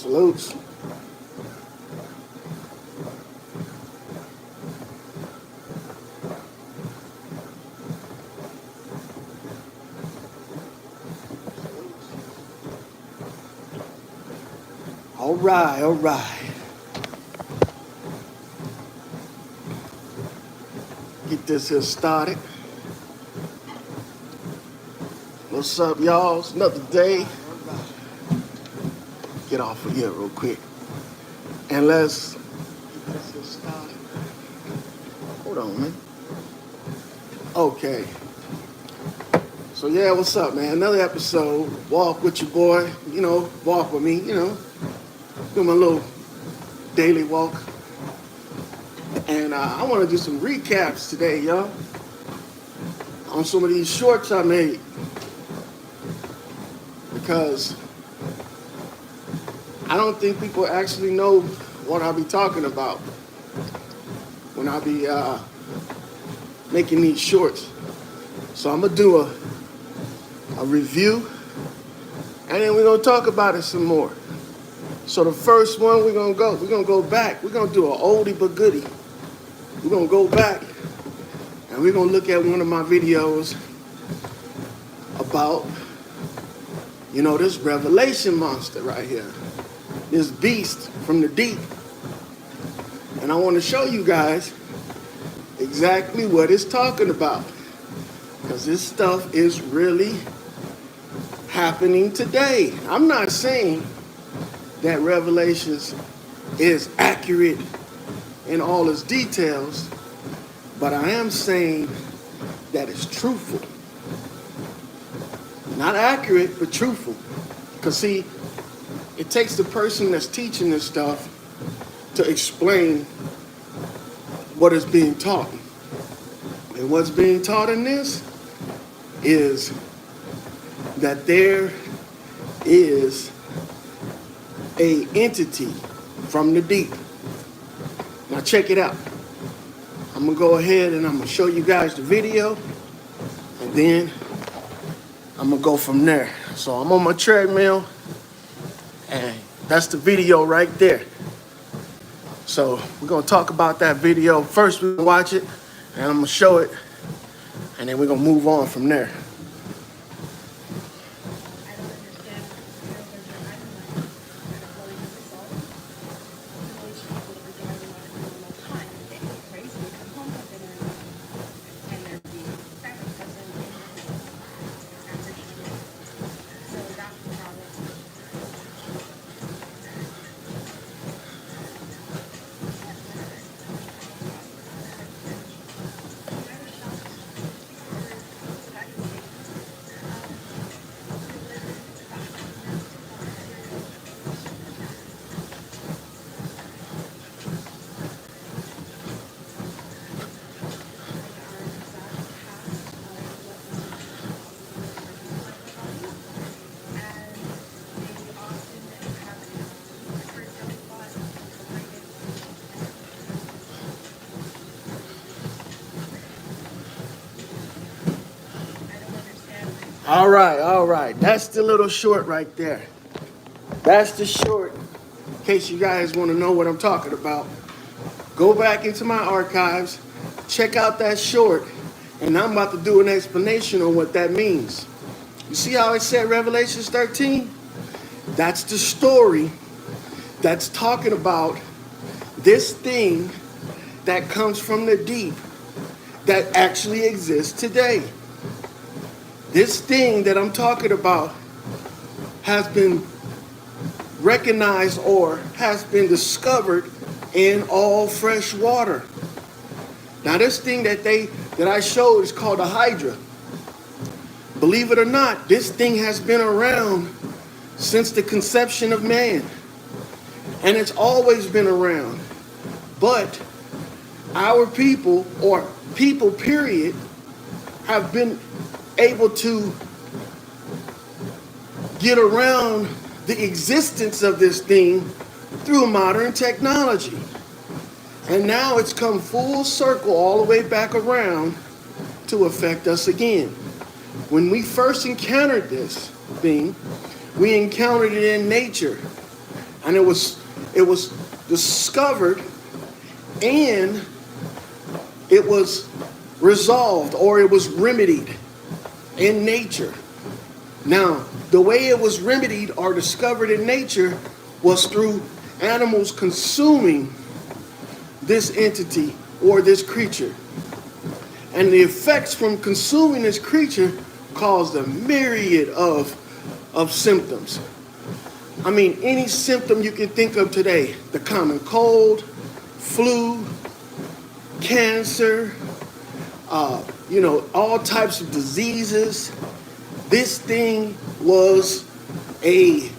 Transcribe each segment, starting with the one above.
Salutes. All right, all right. Get this here started. What's up, y'all? It's another day. Get off of here real quick. And let's get this here started. Hold on, man. Okay. So yeah, what's up, man? Another episode. Walk with your boy. Walk with me, do my little daily walk. And I want to do some recaps today, y'all, on some of these shorts I made. Because I don't think people actually know what I'll be talking about when I be making these shorts. So I'm going to do a review, and then we're going to talk about it some more. So the first one we're going to go back. We're going to do an oldie but goodie. We're going to go back, and we're going to look at one of my videos about, this revelation monster right here. This beast from the deep. And I want to show you guys exactly what it's talking about. Because this stuff is really happening today. I'm not saying that Revelations is accurate in all its details, but I am saying that it's truthful. Not accurate, but truthful. Because see, it takes the person that's teaching this stuff to explain what is being taught. And what's being taught in this is that there is a entity from the deep. Now check it out. I'm going to go ahead and I'm going to show you guys the video, and then I'm going to go from there. So I'm on my treadmill, and that's the video right there. So we're going to talk about that video. First, we're going to watch it, and I'm going to show it, and then we're going to move on from there. All right. That's the little short right there. That's the short. In case you guys want to know what I'm talking about, go back into my archives, check out that short, and I'm about to do an explanation on what that means. You see how it said Revelations 13? That's the story that's talking about this thing that comes from the deep that actually exists today. This thing that I'm talking about has been recognized or has been discovered in all fresh water. Now this thing that I showed is called a Hydra. Believe it or not, this thing has been around since the conception of man. And it's always been around. But our people, or people period, have been able to get around the existence of this thing through modern technology. And now it's come full circle all the way back around to affect us again. When we first encountered this thing, we encountered it in nature. And it was discovered, and it was resolved, or it was remedied in nature. Now, the way it was remedied or discovered in nature was through animals consuming this entity or this creature. And the effects from consuming this creature caused a myriad of symptoms. I mean, any symptom you can think of today: the common cold, flu, cancer, all types of diseases. This thing was a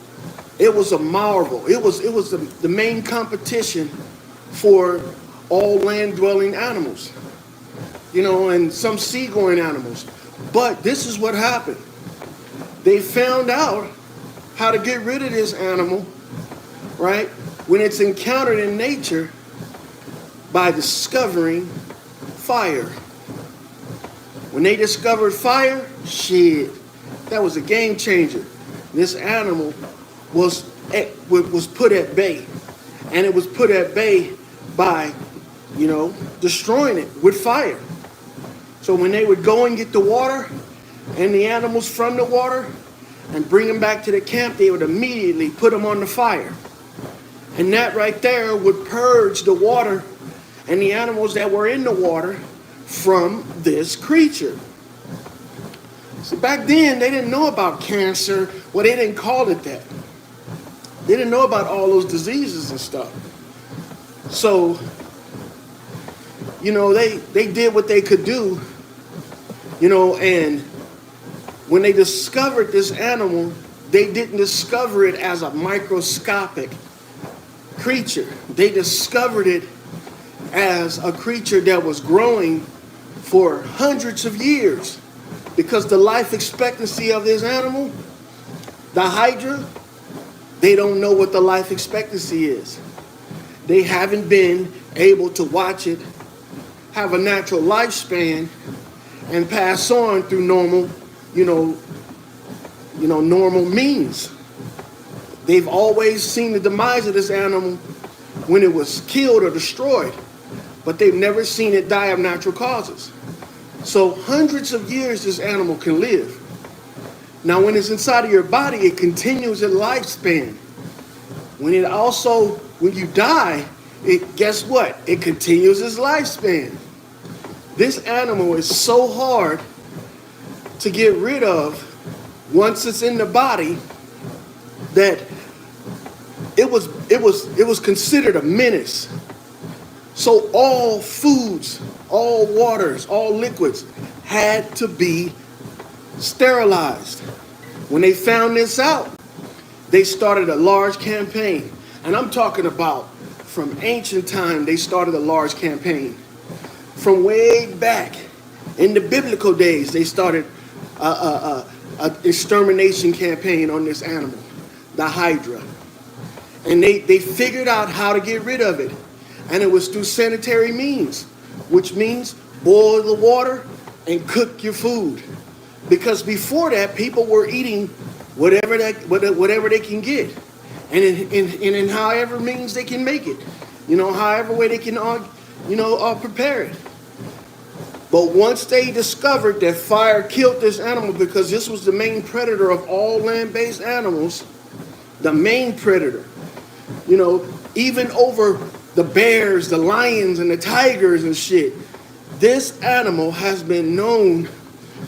marvel. It was the main competition for all land-dwelling animals, and some sea-going animals. But this is what happened. They found out how to get rid of this animal, right, when it's encountered in nature, by discovering fire. When they discovered fire, that was a game changer. This animal was put at bay, and it was put at bay by, destroying it with fire. So when they would go and get the water and the animals from the water and bring them back to the camp, they would immediately put them on the fire. And that right there would purge the water and the animals that were in the water from this creature. So back then, they didn't know about cancer. Well, they didn't call it that. They didn't know about all those diseases and stuff. So, they did what they could do, and when they discovered this animal, they didn't discover it as a microscopic creature. They discovered it as a creature that was growing for hundreds of years, because the life expectancy of this animal, the hydra, they don't know what the life expectancy is. They haven't been able to watch it have a natural lifespan and pass on through normal, normal means. They've always seen the demise of this animal when it was killed or destroyed, but they've never seen it die of natural causes. So hundreds of years this animal can live. Now, when it's inside of your body, it continues its lifespan. When you die, guess what? It continues its lifespan. This animal is so hard to get rid of once it's in the body that it was considered a menace. So all foods, all waters, all liquids had to be sterilized. When they found this out, they started a large campaign. And I'm talking about from ancient time, they started a large campaign. From way back in the biblical days, they started an extermination campaign on this animal, the hydra. And they figured out how to get rid of it. And it was through sanitary means, which means boil the water and cook your food. Because before that, people were eating whatever they can get, and in however means they can make it, however way they can prepare it. But once they discovered that fire killed this animal, because this was the main predator of all land-based animals, the main predator, even over the bears, the lions, and the tigers and shit, this animal has been known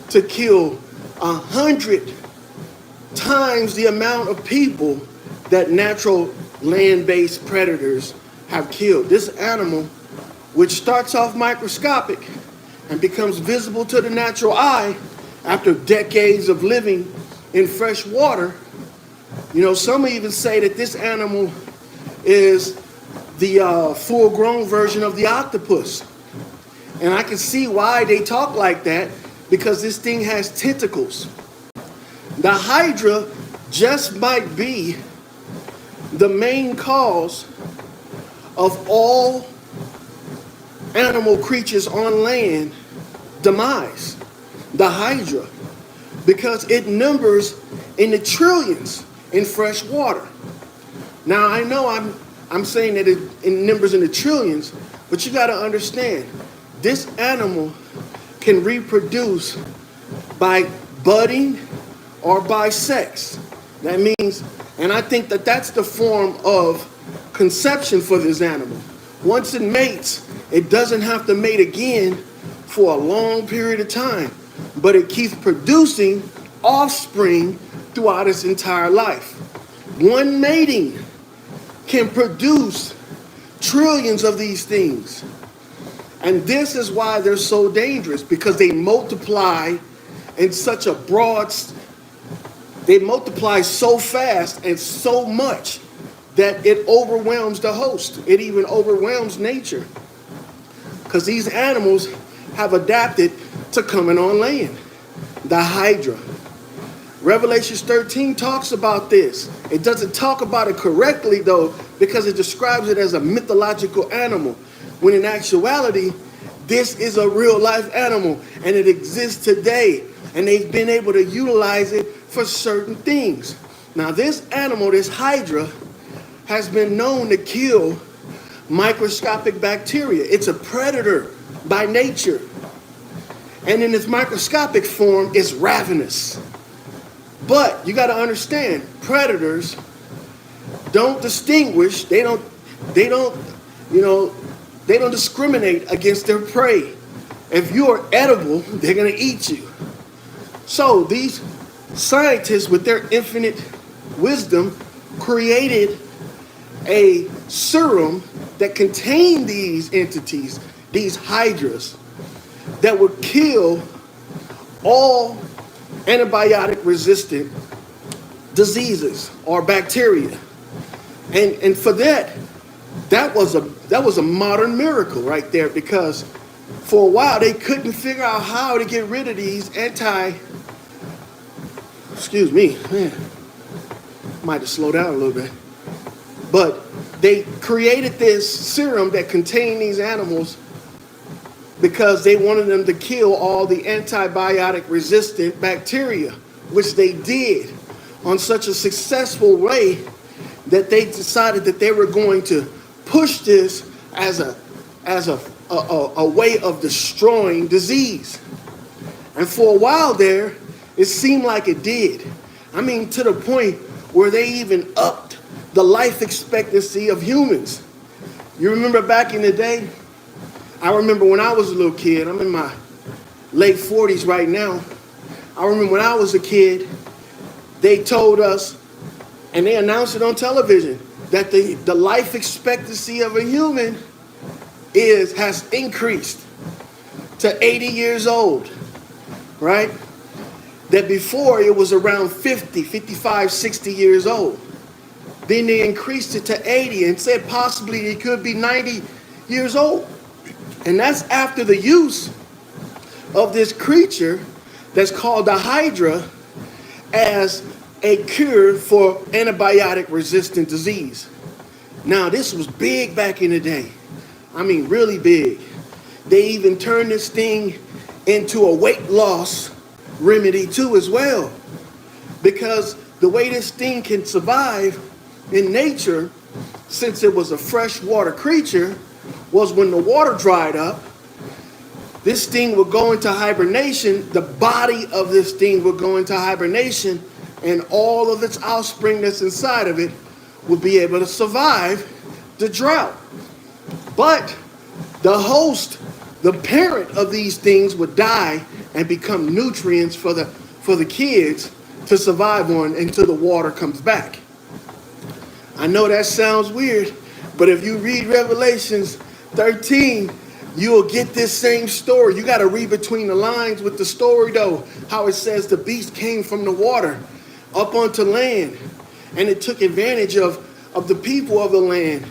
to kill 100 times the amount of people that natural land-based predators have killed. This animal, which starts off microscopic and becomes visible to the natural eye after decades of living in fresh water, some even say that this animal is the full-grown version of the octopus. And I can see why they talk like that, because this thing has tentacles. The hydra just might be the main cause of all animal creatures on land demise. The hydra, because it numbers in the trillions in fresh water. Now I know I'm saying that it in numbers in the trillions, but you got to understand, this animal can reproduce by budding or by sex. That means, and I think that that's the form of conception for this animal. Once it mates, it doesn't have to mate again for a long period of time, but it keeps producing offspring throughout its entire life. One mating can produce trillions of these things. And this is why they're so dangerous, because they multiply in such a they multiply so fast and so much that it overwhelms the host. It even overwhelms nature. Because these animals have adapted to coming on land. The Hydra. Revelation 13 talks about this. It doesn't talk about it correctly, though, because it describes it as a mythological animal, when in actuality, this is a real life animal, and it exists today, and they've been able to utilize it for certain things. Now, this animal, this Hydra, has been known to kill microscopic bacteria. It's a predator by nature. And in its microscopic form, it's ravenous. But you got to understand, predators don't distinguish. They don't discriminate against their prey. If you are edible, they're going to eat you. So these scientists, with their infinite wisdom, created a serum that contained these entities, these hydras, that would kill all antibiotic resistant diseases or bacteria. And for that was a modern miracle right there, because for a while they couldn't figure out how to get rid of these might have slowed down a little bit. But they created this serum that contained these animals because they wanted them to kill all the antibiotic resistant bacteria, which they did on such a successful way that they decided that they were going to push this as a way of destroying disease. And for a while there, it seemed like it did. I mean, to the point where they even upped the life expectancy of humans. You remember back in the day? I remember when I was a little kid. I'm in my late 40s right now. I remember when I was a kid, they told us, and they announced it on television, that the life expectancy of a human has increased to 80 years old, right? That before it was around 50, 55, 60 years old. Then they increased it to 80 and said possibly it could be 90 years old. And that's after the use of this creature that's called the Hydra as a cure for antibiotic resistant disease. Now, this was big back in the day. I mean, really big. They even turned this thing into a weight loss remedy too as well. Because the way this thing can survive in nature, since it was a freshwater creature, was when the water dried up, this thing would go into hibernation, the body of this thing would go into hibernation, and all of its offspring that's inside of it would be able to survive the drought. But the host, the parent of these things, would die and become nutrients for the kids to survive on until the water comes back. I know that sounds weird, but if you read Revelations 13, you'll get this same story. You got to read between the lines with the story, though, how it says the beast came from the water up onto land, and it took advantage of the people of the land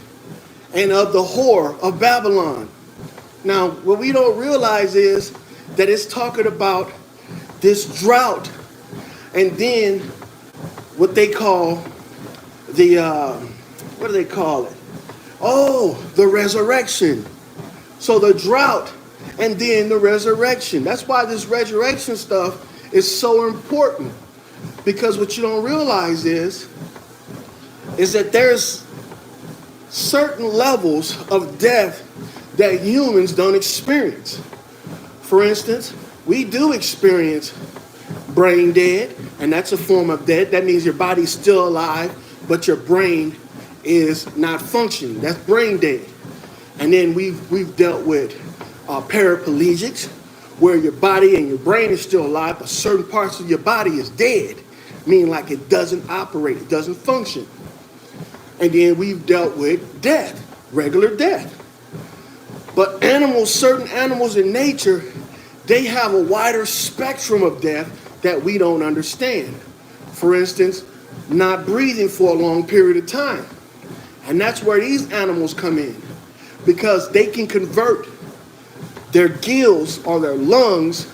and of the whore of Babylon. Now, what we don't realize is that it's talking about this drought, and then what they call what do they call it? Oh, the resurrection. So the drought and then the resurrection. That's why this resurrection stuff is so important. Because what you don't realize is that there's certain levels of death that humans don't experience. For instance, we do experience brain dead, and that's a form of death. That means your body's still alive, but your brain is not functioning. That's brain dead. And then we've dealt with paraplegics, where your body and your brain is still alive, but certain parts of your body is dead, meaning like it doesn't operate, it doesn't function. And then we've dealt with death, regular death. But animals, certain animals in nature, they have a wider spectrum of death that we don't understand. For instance, not breathing for a long period of time. And that's where these animals come in, because they can convert their gills or their lungs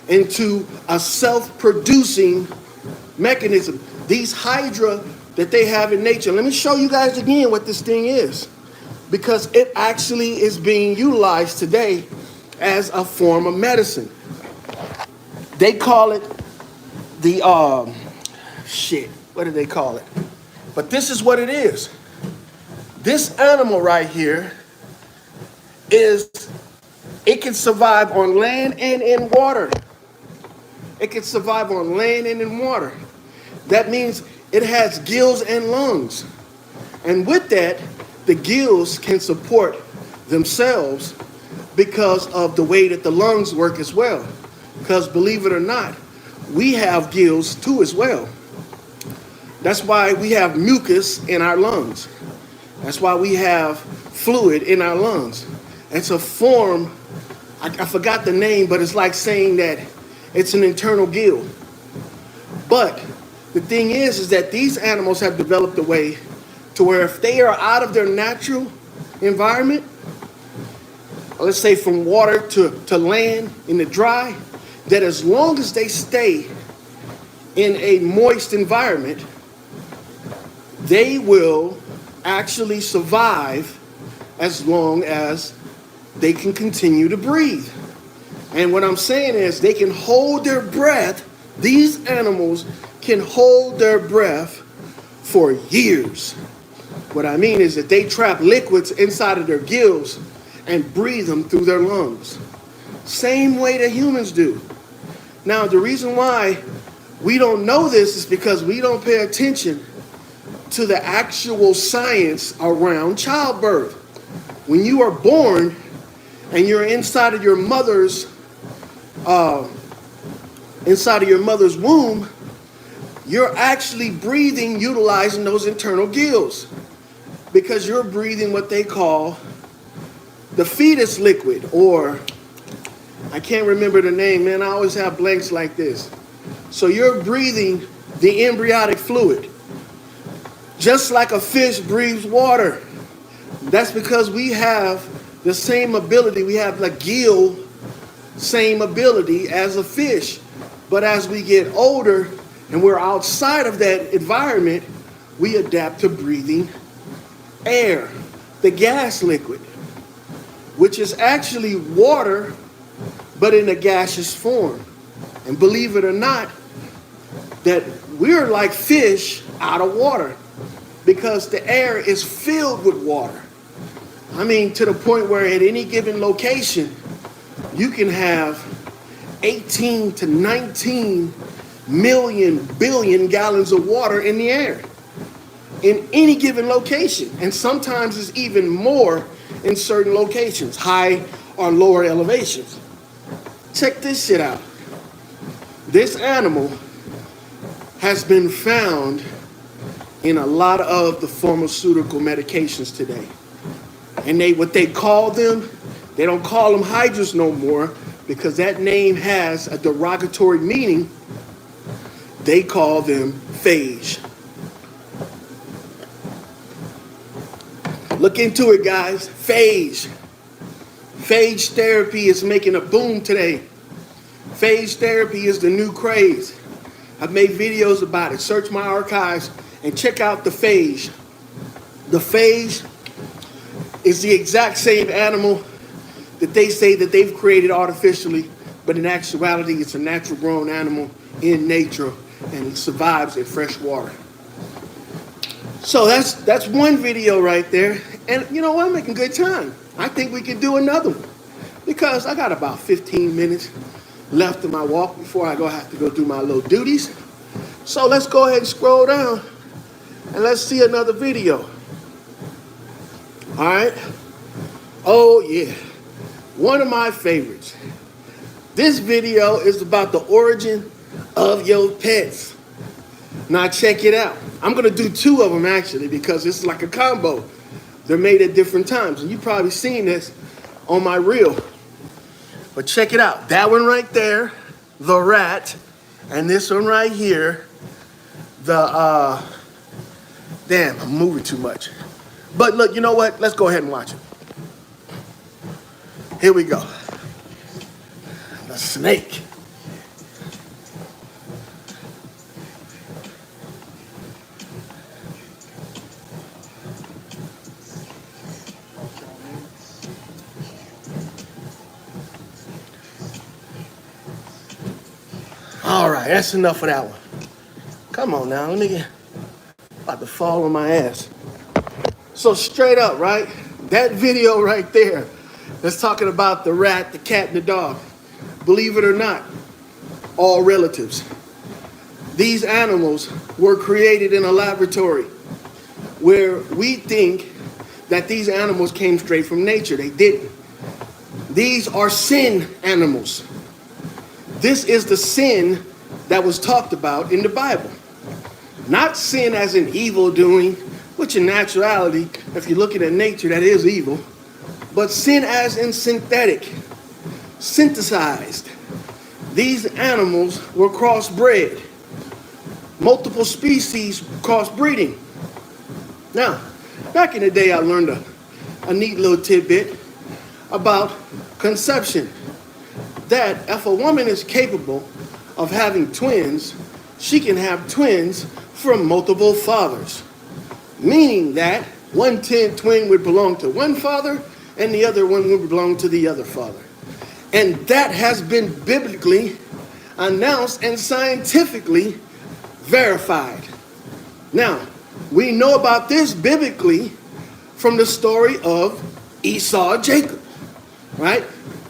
into a self-producing mechanism. These hydra that they have in nature. Let me show you guys again what this thing is, because it actually is being utilized today as a form of medicine. They call it the, what do they call it? But this is what it is. This animal right here it can survive on land and in water. It can survive on land and in water. That means it has gills and lungs. And with that, the gills can support themselves because of the way that the lungs work as well. Because believe it or not, we have gills too as well. That's why we have mucus in our lungs. That's why we have fluid in our lungs. It's a form, I forgot the name, but it's like saying that it's an internal gill. But the thing is that these animals have developed a way to where if they are out of their natural environment, let's say from water to land in the dry, that as long as they stay in a moist environment, they will actually survive as long as they can continue to breathe. And what I'm saying is they can hold their breath. These animals can hold their breath for years. What I mean is that they trap liquids inside of their gills and breathe them through their lungs. Same way that humans do. Now, the reason why we don't know this is because we don't pay attention to the actual science around childbirth. When you are born and you're inside of your mother's womb, you're actually breathing utilizing those internal gills, because you're breathing what they call the fetus liquid, or I can't remember the name, man. I always have blanks like this. So you're breathing the embryonic fluid, just like a fish breathes water. That's because we have the same ability. We have the gill, same ability as a fish. But as we get older and we're outside of that environment, we adapt to breathing air, the gas liquid, which is actually water, but in a gaseous form. And believe it or not, that we're like fish out of water, because the air is filled with water. I mean, to the point where at any given location, you can have 18 to 19 billion gallons of water in the air in any given location. And sometimes it's even more in certain locations, high or lower elevations. Check this shit out. This animal has been found in a lot of the pharmaceutical medications today. And what they call them, they don't call them hydras no more, because that name has a derogatory meaning. They call them phage. Look into it, guys. Phage. Phage therapy is making a boom today. Phage therapy is the new craze. I've made videos about it. Search my archives and check out the phage. The phage is the exact same animal that they say that they've created artificially, but in actuality, it's a natural grown animal in nature, and it survives in fresh water. So that's one video right there. And you know what? I'm making good time. I think we can do another one because I got about 15 minutes left in my walk before I have to go do my little duties. So let's go ahead and scroll down and let's see another video. All right. Oh yeah. One of my favorites. This video is about the origin of your pets. Now check it out. I'm gonna do two of them actually because it's like a combo. They're made at different times. And you've probably seen this on my reel. But check it out. That one right there, the rat, and this one right here, the, damn, I'm moving too much. But look, you know what? Let's go ahead and watch it. Here we go. The snake. All right, that's enough of that one. Come on now, let me get, about to fall on my ass. So straight up, right? That video right there, that's talking about the rat, the cat, and the dog. Believe it or not, all relatives. These animals were created in a laboratory where we think that these animals came straight from nature. They didn't. These are sin animals. This is the sin that was talked about in the Bible. Not sin as in evil doing, which in actuality, if you're looking at nature, that is evil. But sin as in synthetic, synthesized. These animals were crossbred. Multiple species crossbreeding. Now, back in the day, I learned a neat little tidbit about conception. That if a woman is capable of having twins, she can have twins from multiple fathers. Meaning that one twin would belong to one father and the other one would belong to the other father. And that has been biblically announced and scientifically verified. Now, we know about this biblically from the story of Esau and Jacob, right?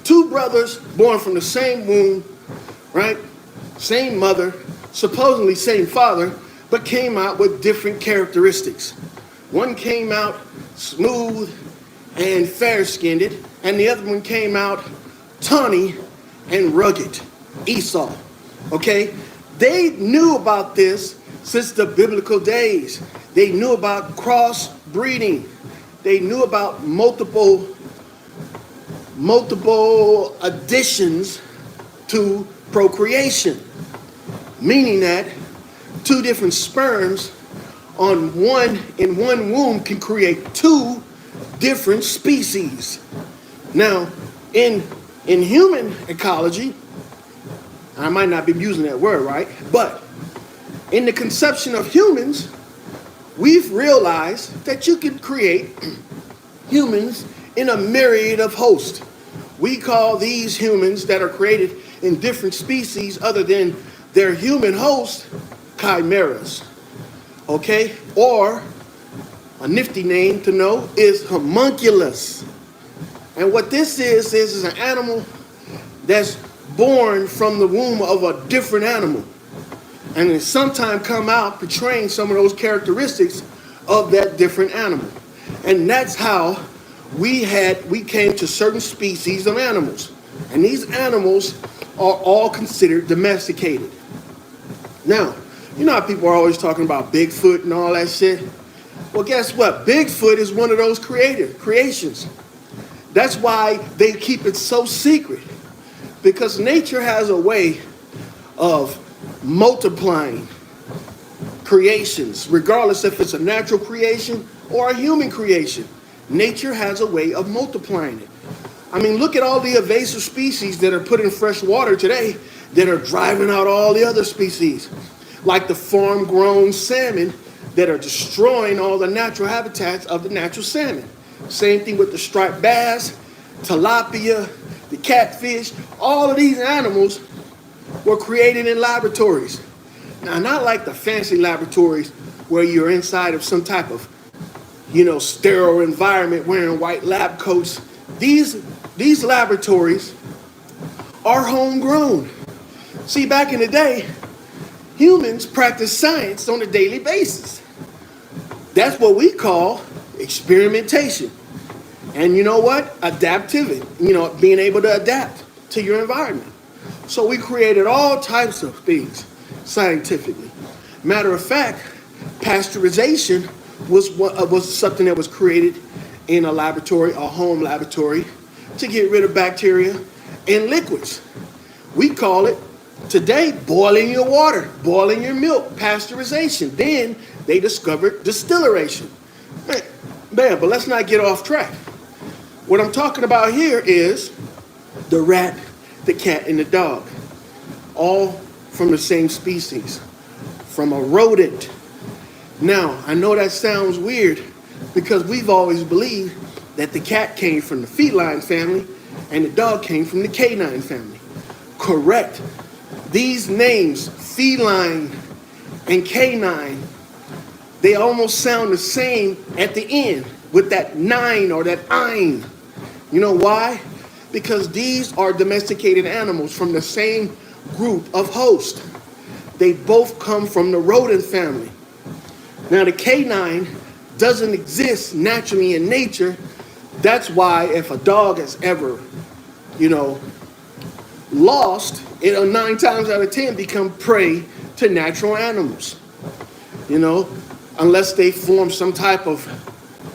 Two brothers born from the same womb, right? Same mother, supposedly same father, but came out with different characteristics. One came out smooth and fair-skinned, and the other one came out tawny and rugged, Esau, okay? They knew about this since the biblical days. They knew about cross-breeding. They knew about multiple additions to procreation, meaning that two different sperms in one womb can create two different species. Now, in human ecology, I might not be using that word right, but in the conception of humans, we've realized that you can create humans in a myriad of hosts. We call these humans that are created in different species other than their human host, chimeras, okay? Or a nifty name to know is homunculus. And what this is an animal that's born from the womb of a different animal. And then sometime come out portraying some of those characteristics of that different animal. And that's how we came to certain species of animals. And these animals are all considered domesticated. Now, you know how people are always talking about Bigfoot and all that shit? Well, guess what? Bigfoot is one of those creations. That's why they keep it so secret. Because nature has a way of multiplying creations, regardless if it's a natural creation or a human creation. Nature has a way of multiplying it. I mean, look at all the invasive species that are put in fresh water today that are driving out all the other species, like the farm-grown salmon that are destroying all the natural habitats of the natural salmon. Same thing with the striped bass, tilapia, the catfish. All of these animals were created in laboratories. Now, not like the fancy laboratories where you're inside of some type of, sterile environment wearing white lab coats. These laboratories are homegrown. See, back in the day, humans practice science on a daily basis. That's what we call experimentation. And you know what? Adaptivity, being able to adapt to your environment. So we created all types of things scientifically. Matter of fact, pasteurization was something that was created in a laboratory, a home laboratory, to get rid of bacteria in liquids. We call it today boiling your water, boiling your milk, pasteurization. Then they discovered distillation. Man, but let's not get off track. What I'm talking about here is the rat, the cat, and the dog, all from the same species, from a rodent. Now, I know that sounds weird because we've always believed that the cat came from the feline family and the dog came from the canine family. Correct. These names, feline and canine, they almost sound the same at the end with that nine or that ein. You know why? Because these are domesticated animals from the same group of hosts. They both come from the rodent family. Now, the canine doesn't exist naturally in nature. That's why if a dog is ever, lost, it'll 9 times out of 10 become prey to natural animals. Unless they form some type of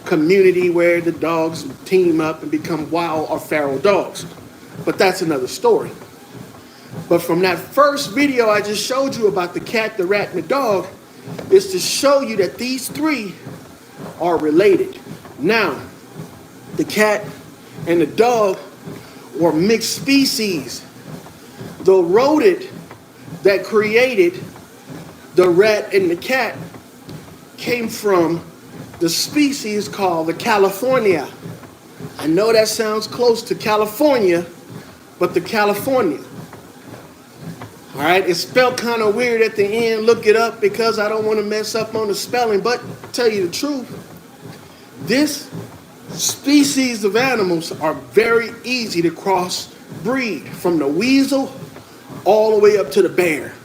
community where the dogs team up and become wild or feral dogs. But that's another story. But from that first video I just showed you about the cat, the rat, and the dog, is to show you that these three are related. Now, the cat and the dog were mixed species. The rodent that created the rat and the cat came from the species called the California. I know that sounds close to California, but the California. All right, it's spelled kind of weird at the end. Look it up because I don't want to mess up on the spelling. But tell you the truth, this species of animals are very easy to crossbreed, from the weasel all the way up to the bear.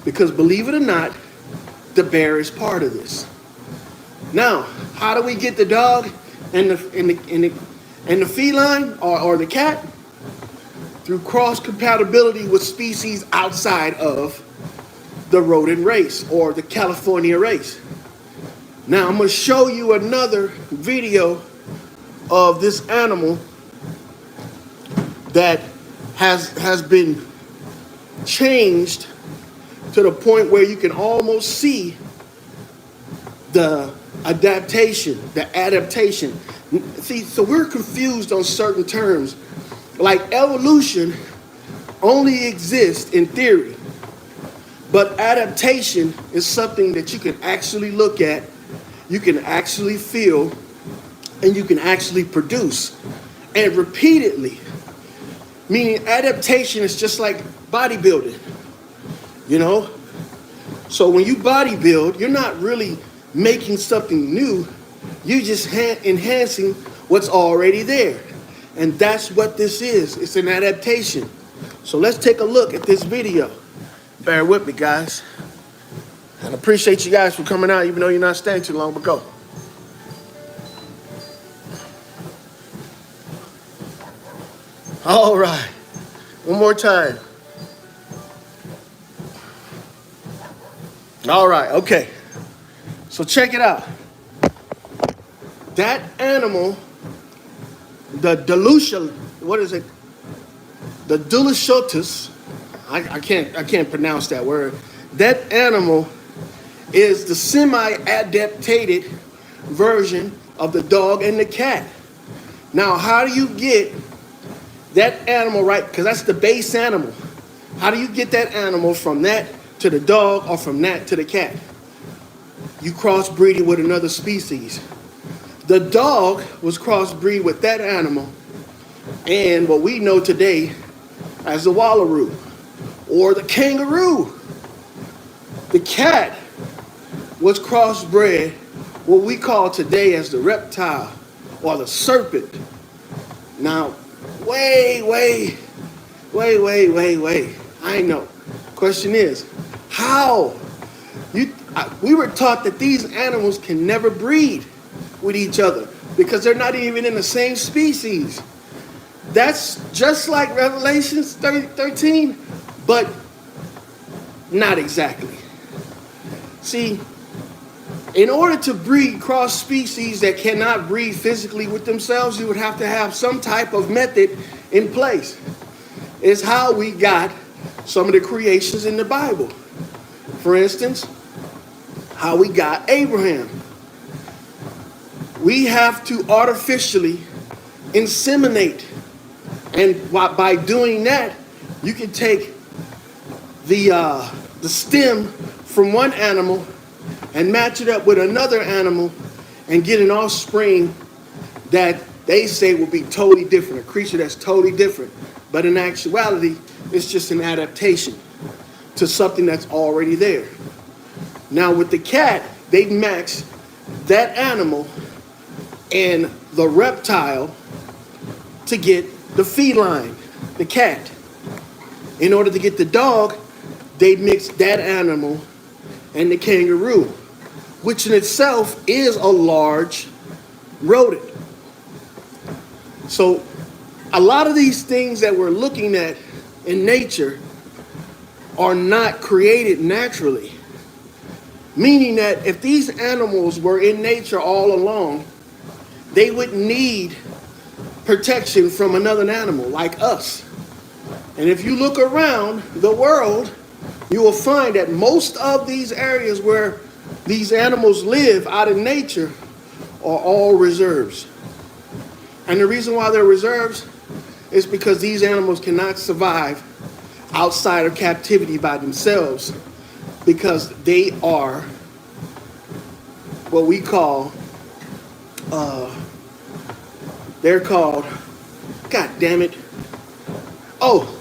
Because believe it or not, the bear is part of this. Now, how do we get the dog and the feline or the cat? Through cross compatibility with species outside of the rodent race or the California race. Now I'm going to show you another video of this animal that has been changed to the point where you can almost see the adaptation. See, so we're confused on certain terms. Like evolution only exists in theory, but adaptation is something that you can actually look at, you can actually feel, and you can actually produce, and repeatedly. Meaning adaptation is just like bodybuilding, So when you bodybuild, you're not really making something new, you're just enhancing what's already there. And that's what this is. It's an adaptation. So let's take a look at this video. Bear with me, guys. And I appreciate you guys for coming out, even though you're not staying too long, but go. All right. One more time. All right, okay. So check it out. That animal, the Delucia, what is it? The Duluchotus, I can't pronounce that word. That animal is the semi-adaptated version of the dog and the cat. Now, how do you get that animal right? Because that's the base animal. How do you get that animal from that to the dog or from that to the cat? You crossbreed it with another species. The dog was crossbreed with that animal and what we know today as the wallaroo or the kangaroo. The cat was crossbred, what we call today as the reptile or the serpent. Now, wait. I know. Question is, how? We were taught that these animals can never breed with each other because they're not even in the same species. That's just like Revelations 13, but not exactly. See, in order to breed cross species that cannot breed physically with themselves, you would have to have some type of method in place. It's how we got some of the creations in the Bible. For instance, how we got Abraham. We have to artificially inseminate. And by doing that, you can take the stem from one animal and match it up with another animal and get an offspring that they say will be totally different, a creature that's totally different. But in actuality, it's just an adaptation to something that's already there. Now with the cat, they match that animal and the reptile to get the feline, the cat. In order to get the dog, they mix that animal and the kangaroo, which in itself is a large rodent. So a lot of these things that we're looking at in nature are not created naturally. Meaning that if these animals were in nature all along, they would need protection from another animal like us. And if you look around the world, you will find that most of these areas where these animals live out in nature are all reserves. And the reason why they're reserves is because these animals cannot survive outside of captivity by themselves because they are what we call, they're called, God damn it. Oh,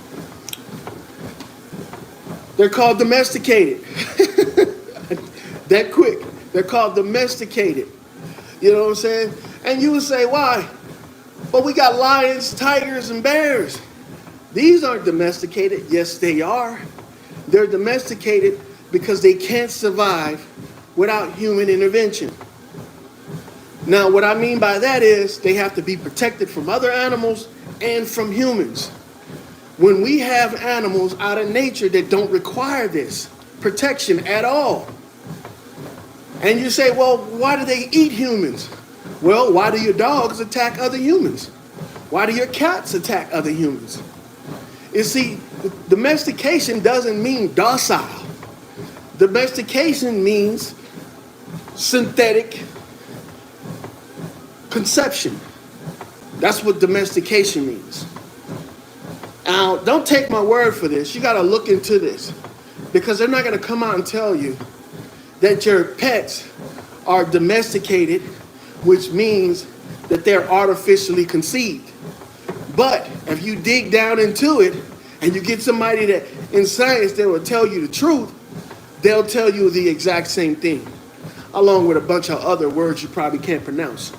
they're called domesticated. That quick. They're called domesticated. You know what I'm saying? And you would say, why? But we got lions, tigers, and bears. These aren't domesticated. Yes, they are. They're domesticated because they can't survive without human intervention. Now, what I mean by that is they have to be protected from other animals and from humans. When we have animals out in nature that don't require this protection at all. And you say, well, why do they eat humans? Well, why do your dogs attack other humans? Why do your cats attack other humans? You see, domestication doesn't mean docile. Domestication means synthetic conception. That's what domestication means. Now, don't take my word for this. You got to look into this because they're not going to come out and tell you that your pets are domesticated, which means that they're artificially conceived. But if you dig down into it and you get somebody that in science that will tell you the truth, they'll tell you the exact same thing, along with a bunch of other words you probably can't pronounce.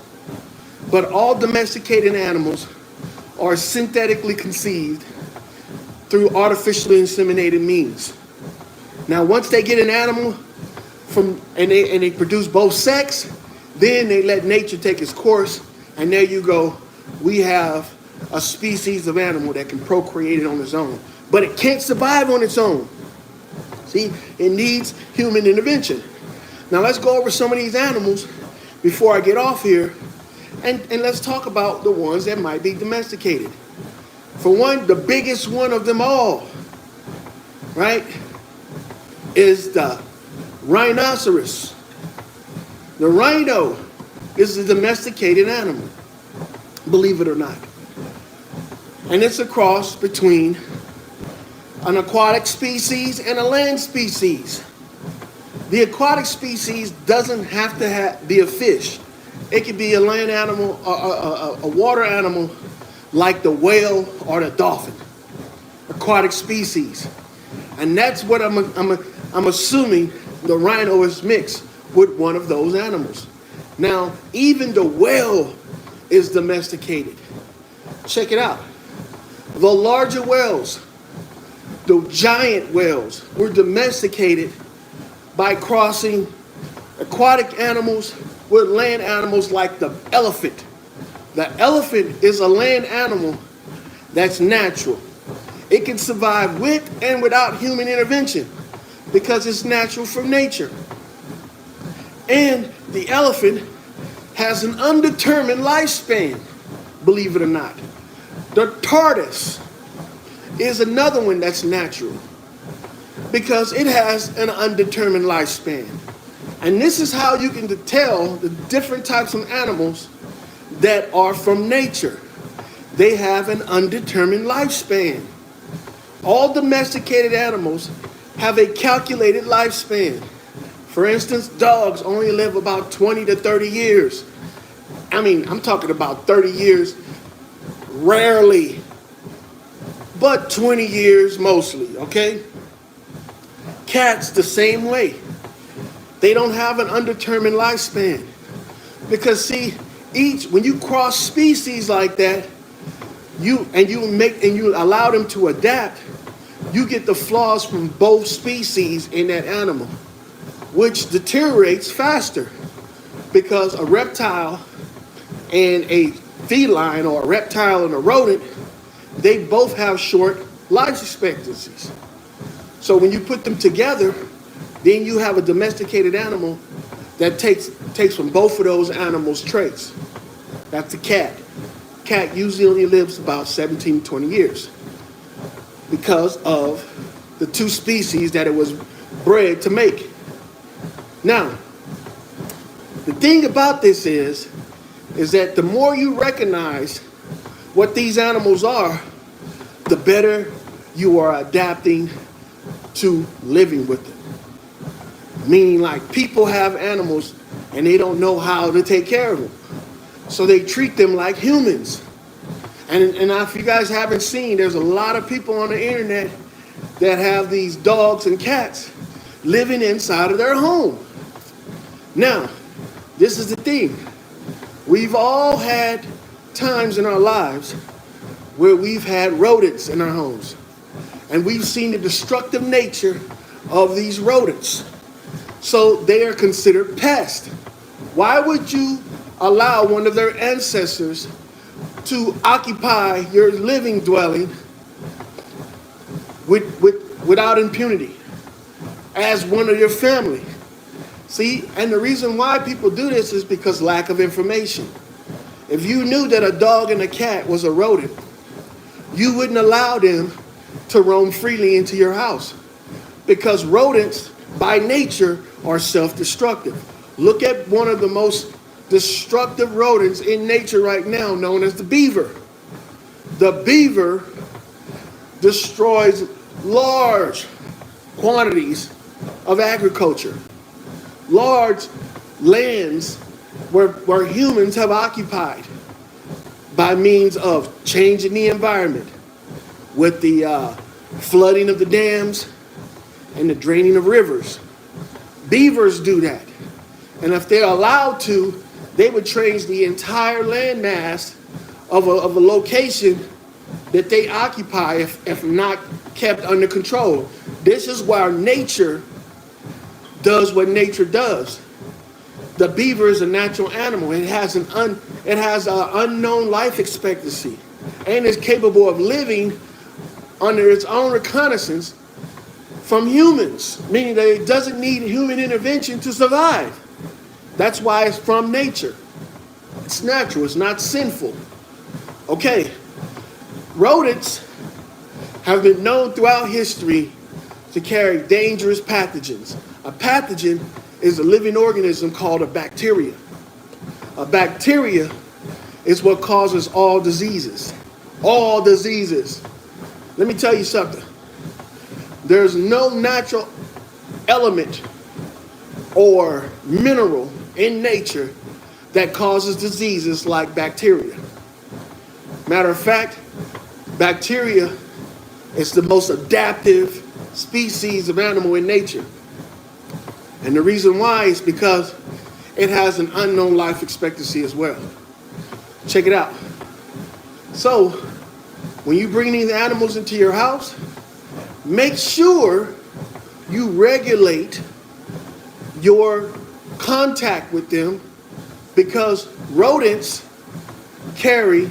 But all domesticated animals are synthetically conceived through artificially inseminated means. Now, once they get an animal from and they produce both sex, then they let nature take its course, and there you go. We have a species of animal that can procreate it on its own, but it can't survive on its own. See, it needs human intervention. Now let's go over some of these animals before I get off here, and let's talk about the ones that might be domesticated. For one, the biggest one of them all, right, is the rhinoceros. The rhino is a domesticated animal, believe it or not. And it's a cross between an aquatic species and a land species. The aquatic species doesn't have to be a fish. It could be a land animal, a water animal like the whale or the dolphin. Aquatic species. And that's what I'm assuming the rhino is mixed with one of those animals. Now, even the whale is domesticated. Check it out. The larger whales, the giant whales, were domesticated by crossing aquatic animals with land animals like the elephant. The elephant is a land animal that's natural. It can survive with and without human intervention because it's natural from nature. And the elephant has an undetermined lifespan, believe it or not. The tortoise is another one that's natural because it has an undetermined lifespan. And this is how you can tell the different types of animals that are from nature. They have an undetermined lifespan. All domesticated animals have a calculated lifespan. For instance, dogs only live about 20 to 30 years. I mean, I'm talking about 30 years rarely, but 20 years mostly, okay? Cats the same way. They don't have an undetermined lifespan. Because see, when you cross species like that, you allow them to adapt, you get the flaws from both species in that animal, which deteriorates faster because a reptile and a feline, or a reptile and a rodent, they both have short life expectancies. So when you put them together, then you have a domesticated animal that takes from both of those animals' traits. That's the cat. Cat usually only lives about 17 to 20 years because of the two species that it was bred to make. Now, the thing about this is that the more you recognize what these animals are, the better you are adapting to living with them. Meaning, like, people have animals and they don't know how to take care of them. So they treat them like humans. And if you guys haven't seen, there's a lot of people on the internet that have these dogs and cats living inside of their home. Now, this is the thing. We've all had times in our lives where we've had rodents in our homes. And we've seen the destructive nature of these rodents. So they are considered pests. Why would you allow one of their ancestors to occupy your living dwelling without impunity as one of your family? See, and the reason why people do this is because lack of information. If you knew that a dog and a cat was a rodent, you wouldn't allow them to roam freely into your house, because rodents by nature are self-destructive. Look at one of the most destructive rodents in nature right now, known as the beaver. The beaver destroys large quantities of agriculture, large lands where humans have occupied by means of changing the environment with the flooding of the dams and the draining of rivers. Beavers do that. And if they're allowed to, they would change the entire landmass of a location that they occupy if not kept under control. This is why nature does what nature does. The beaver is a natural animal. It has an unknown life expectancy and is capable of living under its own reconnaissance from humans, meaning that it doesn't need human intervention to survive. That's why it's from nature. It's natural. It's not sinful. Okay. Rodents have been known throughout history to carry dangerous pathogens. A pathogen is a living organism called a bacteria. A bacteria is what causes all diseases. All diseases. Let me tell you something. There's no natural element or mineral in nature that causes diseases like bacteria. Matter of fact, bacteria is the most adaptive species of animal in nature. And the reason why is because it has an unknown life expectancy as well. Check it out. So, when you bring these animals into your house, make sure you regulate your contact with them, because rodents carry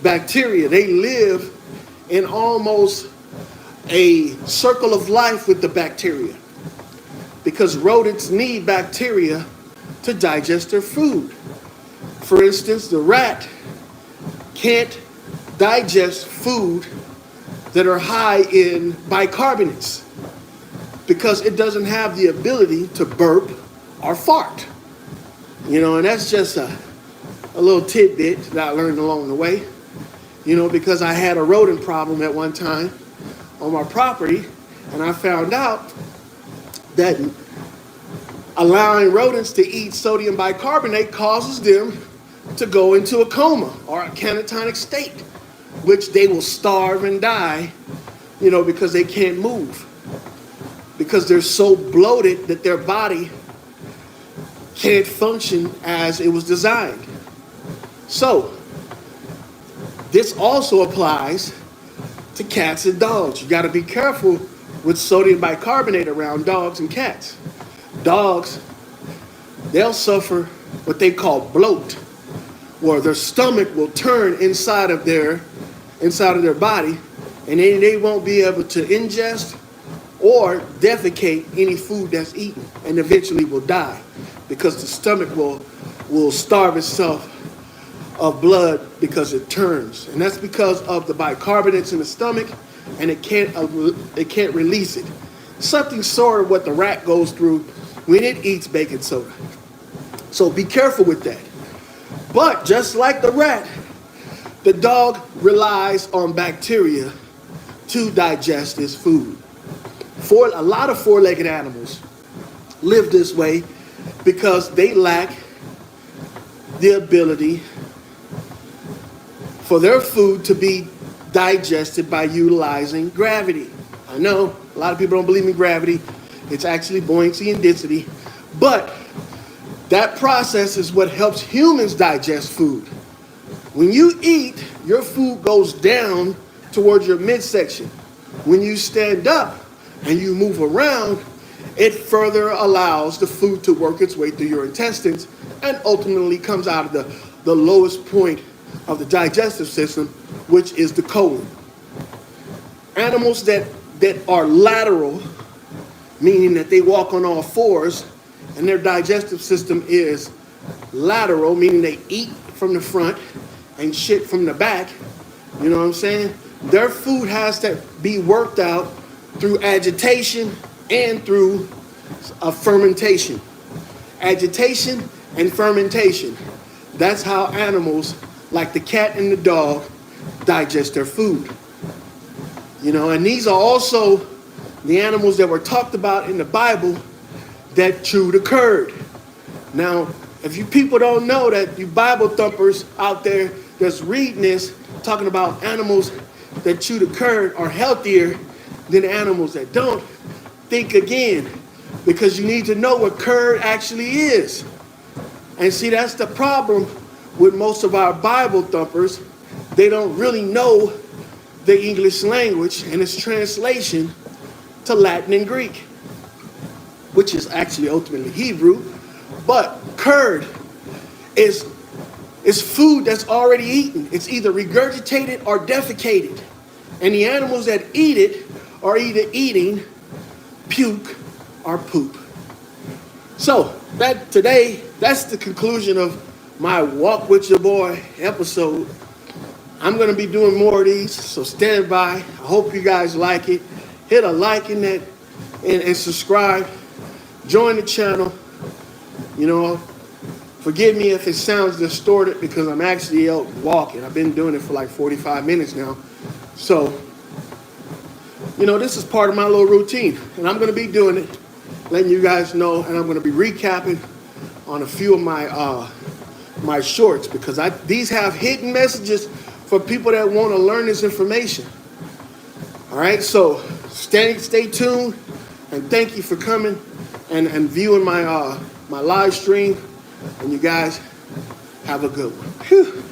bacteria. They live in almost a circle of life with the bacteria, because rodents need bacteria to digest their food. For instance, the rat can't digest food that are high in bicarbonates because it doesn't have the ability to burp or fart. And that's just a little tidbit that I learned along the way. Because I had a rodent problem at one time on my property, and I found out that allowing rodents to eat sodium bicarbonate causes them to go into a coma or a catatonic state, which they will starve and die, because they can't move, because they're so bloated that their body can't function as it was designed. So, this also applies to cats and dogs. You got to be careful with sodium bicarbonate around dogs and cats. Dogs, they'll suffer what they call bloat, where their stomach will turn inside of their body, and they won't be able to ingest or defecate any food that's eaten, and eventually will die because the stomach will starve itself of blood because it turns. And that's because of the bicarbonates in the stomach, and it can't release it. Something sort of what the rat goes through when it eats baking soda. So be careful with that. But just like the rat, the dog relies on bacteria to digest its food. A lot of four-legged animals live this way because they lack the ability for their food to be digested by utilizing gravity. I know a lot of people don't believe in gravity. It's actually buoyancy and density. But that process is what helps humans digest food. When you eat, your food goes down towards your midsection. When you stand up and you move around, it further allows the food to work its way through your intestines and ultimately comes out of the lowest point of the digestive system, which is the colon. Animals that are lateral, meaning that they walk on all fours, and their digestive system is lateral, meaning they eat from the front and shit from the back, you know what I'm saying? Their food has to be worked out through agitation and through fermentation. Agitation and fermentation. That's how animals like the cat and the dog digest their food. And these are also the animals that were talked about in the Bible that chew the curd. Now, if you people don't know that, you Bible thumpers out there that's reading this, talking about animals that chew the curd are healthier than animals that don't, think again, because you need to know what curd actually is. And see, that's the problem with most of our Bible thumpers. They don't really know the English language and its translation to Latin and Greek, which is actually ultimately Hebrew. But curd is food that's already eaten. It's either regurgitated or defecated. And the animals that eat it are either eating puke or poop. So that's the conclusion of my Walk With Your Boy episode. I'm going to be doing more of these, so stand by. I hope you guys like it. Hit a like in that and subscribe. Join the channel. Forgive me if it sounds distorted because I'm actually out walking. I've been doing it for like 45 minutes now. So, this is part of my little routine. And I'm going to be doing it, letting you guys know. And I'm going to be recapping on a few of my shorts because these have hidden messages for people that want to learn this information. All right, so stay tuned, and thank you for coming and viewing my live stream. And you guys have a good one. Whew.